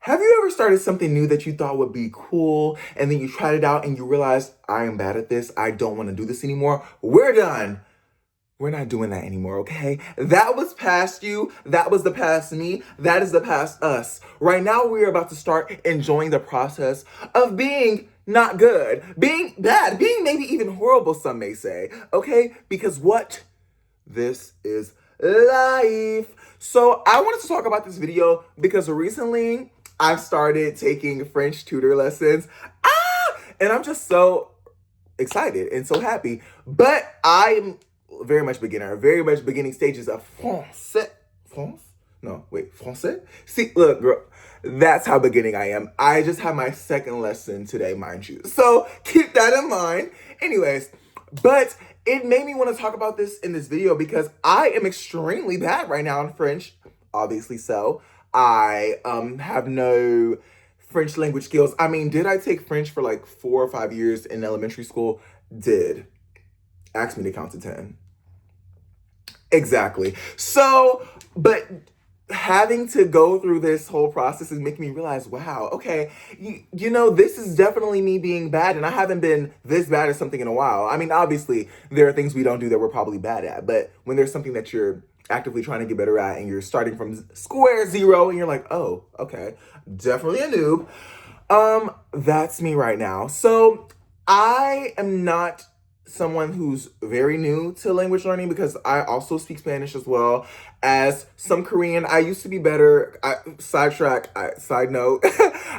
Have you ever started something new that you thought would be cool and then you tried it out and you realized, I am bad at this. I don't want to do this anymore. We're done. We're not doing that anymore, okay? That was past you. That was the past me. That is the past us. Right now, we're about to start enjoying the process of being not good, being bad, being maybe even horrible, some may say, okay? Because what? This is life. So I wanted to talk about this video because recently I've started taking French tutor lessons. And I'm just so excited and so happy. But I'm very much beginner, very much beginning stages of français. France? No, wait, français? See, look, girl, that's how beginning I am. I just had my second lesson today, mind you. So keep that in mind. Anyways, but it made me want to talk about this in this video because I am extremely bad right now in French. Obviously so. I have no French language skills. I mean, did I take French for like 4 or 5 years in elementary school? Did. Ask me to count to 10. Exactly. So, but having to go through this whole process is making me realize, wow, okay, you know, this is definitely me being bad, and I haven't been this bad at something in a while. I mean, obviously, there are things we don't do that we're probably bad at, but when there's something that you're actively trying to get better at and you're starting from square zero and you're like, oh, okay, definitely a noob. That's me right now. So I am not someone who's very new to language learning because I also speak Spanish as well as some Korean. I used to be better. Side note,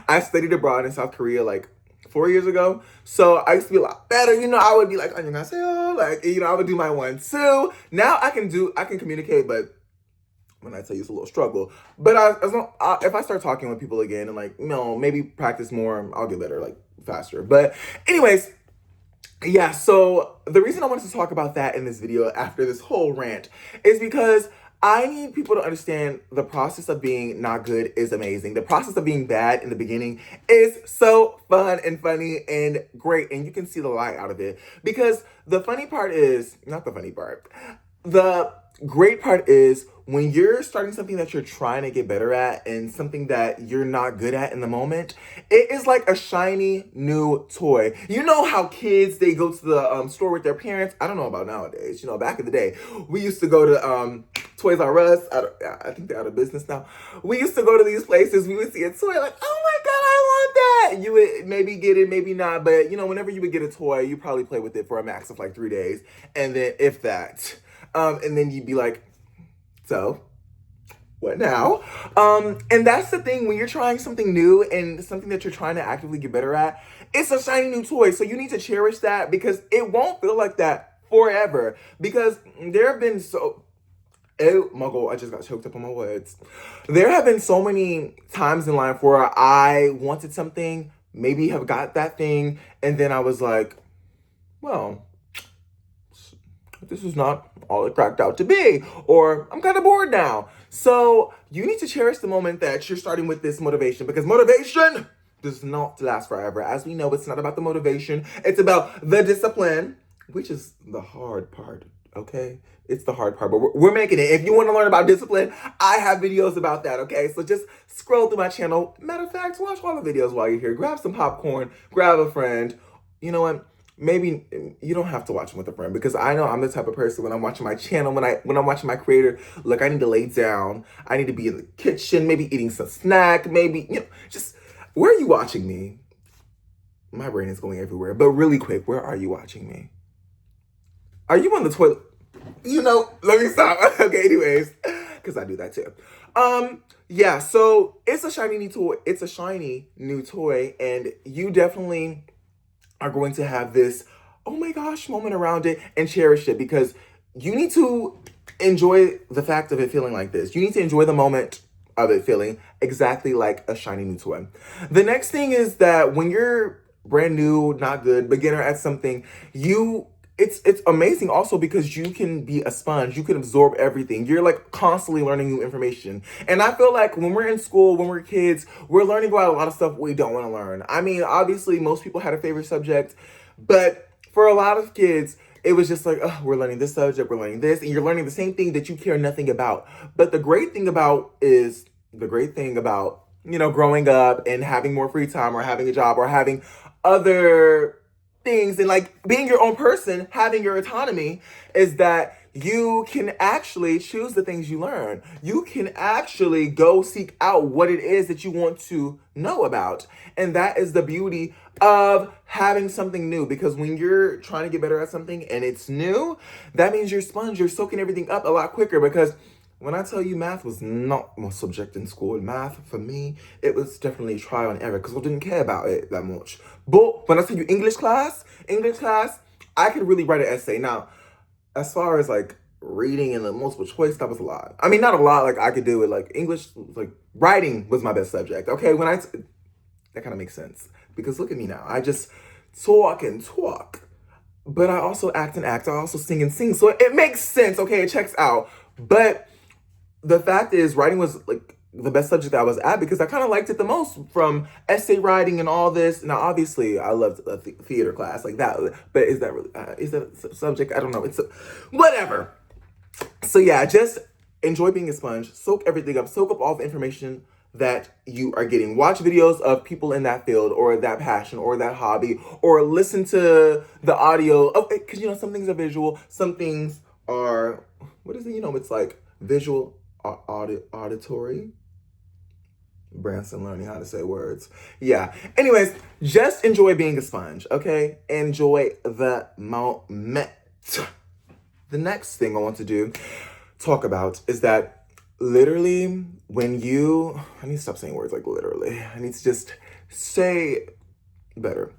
I studied abroad in South Korea like 4 years ago. So I used to be a lot better. You know, I would be like, 안녕하세요. Like, you know, I would do my 1, 2. Now I can communicate, but when I tell you it's a little struggle. But if I start talking with people again and like, you know, maybe practice more, I'll get better, like faster. But anyways, yeah, so the reason I wanted to talk about that in this video after this whole rant is because I need people to understand the process of being not good is amazing. The process of being bad in the beginning is so fun and funny and great, and you can see the light out of it. Because the funny part is, not the funny part, the great part is when you're starting something that you're trying to get better at and something that you're not good at in the moment, it is like a shiny new toy. You know how kids, they go to the store with their parents? I don't know about nowadays. You know, back in the day, we used to go to Toys R Us. I think they're out of business now. We used to go to these places. We would see a toy like, oh my God, I want that. You would maybe get it, maybe not. But, you know, whenever you would get a toy, you probably play with it for a max of like 3 days. And then if that. And then you'd be like, so what now? And that's the thing when you're trying something new and something that you're trying to actively get better at, it's a shiny new toy. So you need to cherish that because it won't feel like that forever. Because there have been oh my God, I just got choked up on my words. There have been so many times in life where I wanted something, maybe have got that thing, and then I was like, well, this is not all it cracked out to be, or I'm kind of bored now. So you need to cherish the moment that you're starting with this motivation because motivation does not last forever. As we know, it's not about the motivation. It's about the discipline, which is the hard part, okay? It's the hard part, but we're making it. If you want to learn about discipline, I have videos about that, okay? So just scroll through my channel. Matter of fact, watch all the videos while you're here. Grab some popcorn, grab a friend. You know what? Maybe you don't have to watch them with a friend because I know I'm the type of person when I'm watching my channel, when I'm watching my creator, look, I need to lay down. I need to be in the kitchen, maybe eating some snack, maybe, you know, just, where are you watching me? My brain is going everywhere. But really quick, where are you watching me? Are you on the toilet? You know, let me stop. Okay, anyways, because I do that too. Yeah, so it's a shiny new toy. It's a shiny new toy, and you definitely are going to have this, oh my gosh, moment around it and cherish it because you need to enjoy the fact of it feeling like this. You need to enjoy the moment of it feeling exactly like a shiny new toy. The next thing is that when you're brand new, not good, beginner at something, it's amazing also because you can be a sponge. You can absorb everything. You're like constantly learning new information. And I feel like when we're in school, when we're kids, we're learning about a lot of stuff we don't want to learn. I mean, obviously most people had a favorite subject, but for a lot of kids, it was just like, oh, we're learning this subject, we're learning this, and you're learning the same thing that you care nothing about. But the great thing about growing up and having more free time or having a job or having other things and like being your own person, having your autonomy, is that you can actually choose the things you learn. You can actually go seek out what it is that you want to know about. And that is the beauty of having something new, because when you're trying to get better at something and it's new, that means you're sponge, you're soaking everything up a lot quicker. Because when I tell you math was not my subject in school, math for me, it was definitely trial and error because I didn't care about it that much. But when I tell you English class, I could really write an essay. Now, as far as like reading and the multiple choice, that was a lot. I mean, not a lot, like I could do it. Like English, like writing was my best subject. Okay, that kind of makes sense because look at me now. I just talk and talk, but I also act and act. I also sing and sing. So it makes sense. Okay, it checks out. But the fact is, writing was like the best subject that I was at because I kind of liked it the most, from essay writing and all this. Now, obviously, I loved a theater class like that, but is that really is that a subject? I don't know. Whatever. So yeah, just enjoy being a sponge. Soak everything up. Soak up all the information that you are getting. Watch videos of people in that field or that passion or that hobby, or listen to the audio. Oh, because some things are visual, some things are, what is it? It's like visual, auditory. Branson learning how to say words. Yeah. Anyways, just enjoy being a sponge, okay? Enjoy the moment. The next thing I want to talk about is that literally I need to stop saying words like literally. I need to just say better.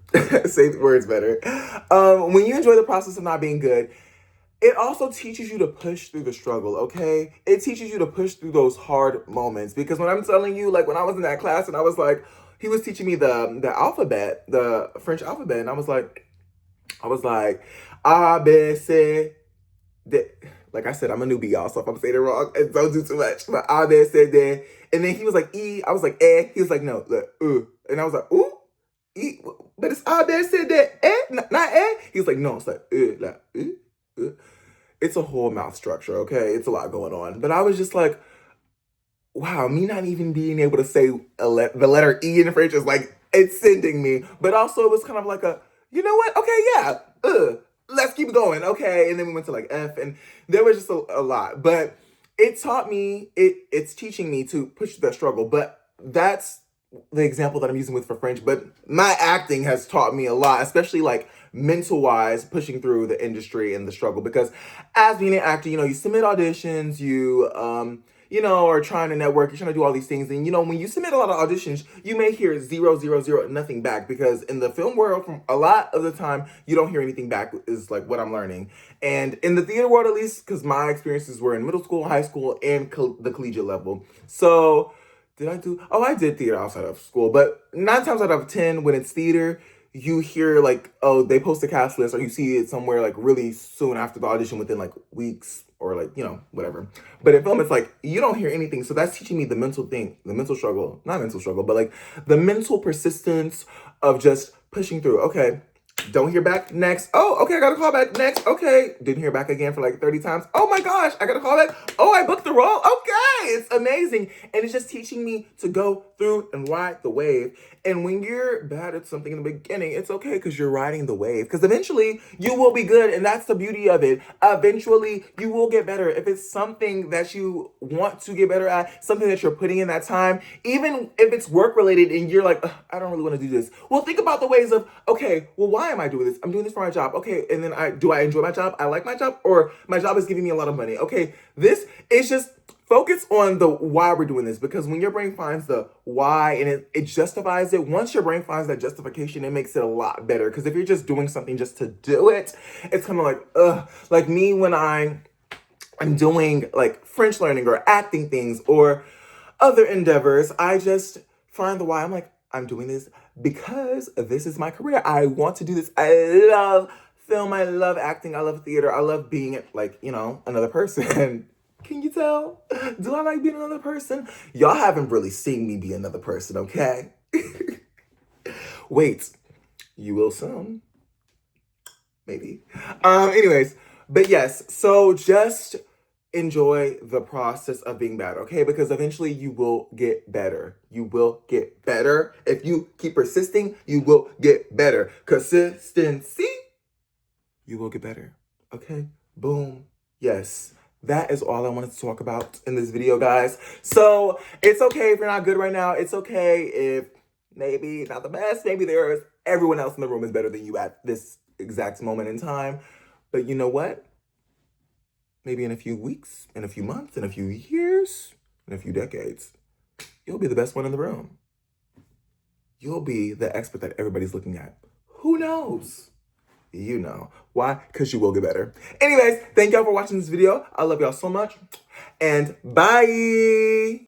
Say words better. When you enjoy the process of not being good, it also teaches you to push through the struggle, okay? It teaches you to push through those hard moments. Because when I'm telling you, like when I was in that class and I was like, he was teaching me the alphabet, the French alphabet, and I was like, A, B, C, D. Like I said, I'm a newbie, y'all, so if I'm saying it wrong, don't do too much. But A, B, C, D. And then he was like, E. I was like, E. He was like, no, look, And I was like, ooh, E. But it's A, B, C, D, E, not E. He was like, no, it's like, It's a whole mouth structure, okay? It's a lot going on. But I was just like, wow, me not even being able to say the letter E in French is like, it's sending me. But also it was kind of like you know what? Okay, yeah, let's keep going, okay? And then we went to like F, and there was just a lot. But it taught me, it's teaching me to push that struggle. But that's the example that I'm using for French. But my acting has taught me a lot, especially like mental wise, pushing through the industry and the struggle. Because as being an actor, you submit auditions, you are trying to network, you're trying to do all these things. And when you submit a lot of auditions, you may hear 0, 0, 0, nothing back, because in the film world, from a lot of the time, you don't hear anything back, is like what I'm learning. And in the theater world, at least, because my experiences were in middle school, high school, and the collegiate level. So I did theater outside of school, but 9 times out of 10, when it's theater, you hear like, oh, they post a cast list, or you see it somewhere like really soon after the audition, within like weeks or like, whatever. But in film, it's like, you don't hear anything. So that's teaching me the mental struggle, not mental struggle, but like the mental persistence of just pushing through. Okay, don't hear back, next. Oh, okay, I got a call back, next. Okay, didn't hear back again for like 30 times. Oh my gosh, I got a call back. Oh, I booked the role. Okay, it's amazing. And it's just teaching me to go through and ride the wave. And when you're bad at something in the beginning, it's okay, because you're riding the wave. Because eventually you will be good, and that's the beauty of it. Eventually you will get better. If it's something that you want to get better at, something that you're putting in that time, even if it's work related and you're like, I don't really want to do this. Well, think about the ways of, okay, well, why am I doing this? I'm doing this for my job. Okay, and then do I enjoy my job? I like my job, or my job is giving me a lot of money. Okay, this is just focus on the why we're doing this, because when your brain finds the why and it justifies it, once your brain finds that justification, it makes it a lot better. Because if you're just doing something just to do it, it's kind of like, ugh. Like me, when I'm doing like French learning or acting things or other endeavors, I just find the why. I'm like, I'm doing this because this is my career. I want to do this. I love film. I love acting. I love theater. I love being like, another person. Can you tell? Do I like being another person? Y'all haven't really seen me be another person, okay? Wait, you will soon. Maybe. Anyways, but yes, so just enjoy the process of being bad, okay? Because eventually you will get better. You will get better. If you keep persisting, you will get better. Consistency, you will get better, okay? Boom. Yes. That is all I wanted to talk about in this video, guys. So it's okay if you're not good right now. It's okay if maybe not the best. Maybe everyone else in the room is better than you at this exact moment in time. But you know what? Maybe in a few weeks, in a few months, in a few years, in a few decades, you'll be the best one in the room. You'll be the expert that everybody's looking at. Who knows? You know. Why? Because you will get better. Anyways, thank y'all for watching this video. I love y'all so much. And bye.